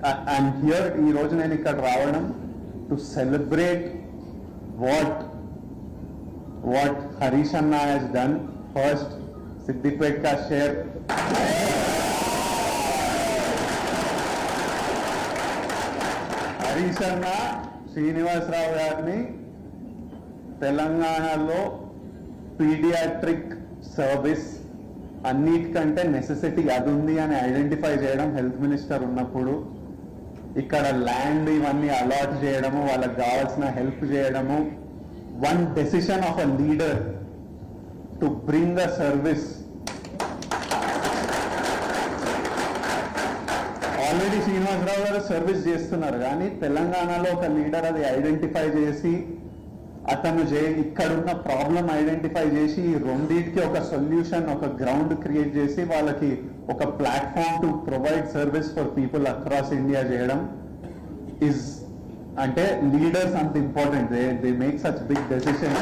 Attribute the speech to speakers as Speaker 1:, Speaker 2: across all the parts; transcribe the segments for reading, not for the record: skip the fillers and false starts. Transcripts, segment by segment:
Speaker 1: I'm here ఈ రోజు నేను ఇక్కడ రావడం to celebrate what Harish Anna has done. First, Siddipet ka share. Harish Anna, Srinivas Rao గారిని తెలంగాణలో పీడియాట్రిక్ సర్వీస్ అన్నిటికంటే నెసెసిటీ అది ఉంది అని ఐడెంటిఫై చేయడం హెల్త్ మినిస్టర్ ఉన్నప్పుడు ఇక్కడ ల్యాండ్ ఇవన్నీ అలాట్ చేయడము వాళ్ళకి కావాల్సిన హెల్ప్ చేయడము one decision of a leader to bring a service. Already Srinivasarao గారు సర్వీస్ చేస్తున్నారు కానీ తెలంగాణలో ఒక లీడర్ అది ఐడెంటిఫై చేసి అతను ఇక్కడున్న ప్రాబ్లం ఐడెంటిఫై చేసి రెండింటికి ఒక సొల్యూషన్ ఒక గ్రౌండ్ క్రియేట్ చేసి వాళ్ళకి ఒక platform to provide service for people across India చేయడం ఇస్ అంటే లీడర్స్ అంత important. They make such big decision.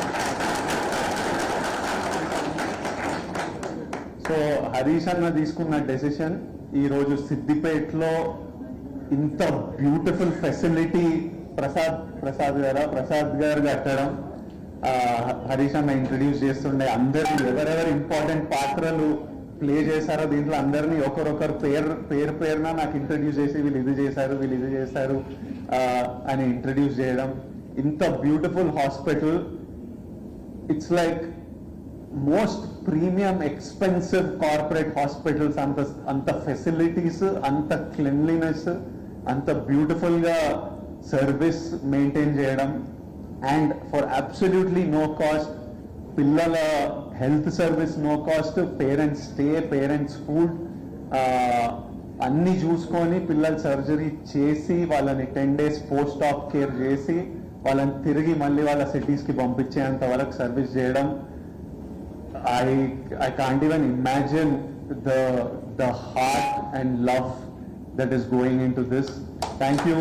Speaker 1: So Harish అన్న తీసుకున్న డెసిషన్ ఈరోజు సిద్దిపేటలో ఇంత బ్యూటిఫుల్ ఫెసిలిటీ ప్రసాద్ గారు కట్టడం, హరీష్ అన్న ఇంట్రడ్యూస్ చేస్తుండే అందరినీ ఎవరెవరు ఇంపార్టెంట్ పాత్రలు ప్లే చేశారో దీంట్లో అందరినీ ఒకరొకరు పేరున నాకు ఇంట్రడ్యూస్ చేసి వీళ్ళు ఇది చేశారు అని ఇంట్రడ్యూస్ చేయడం. ఇంత beautiful hospital, it's like most premium expensive corporate hospitals. అంత ఫెసిలిటీస్, అంత క్లీన్లీనెస్, అంత బ్యూటిఫుల్ గా సర్వీస్ మెయింటైన్ చేయడం and for absolutely no cost. పిల్లల health service no cost, parents stay, parents food అన్ని చూసుకొని పిల్లల సర్జరీ చేసి వాళ్ళని 10 days పోస్ట్ ఆఫ్ కేర్ చేసి వాళ్ళని తిరిగి మళ్ళీ వాళ్ళ సిటీస్కి పంపించేంత వరకు సర్వీస్ చేయడం. I can't even imagine the heart and love that is going into this. Thank you.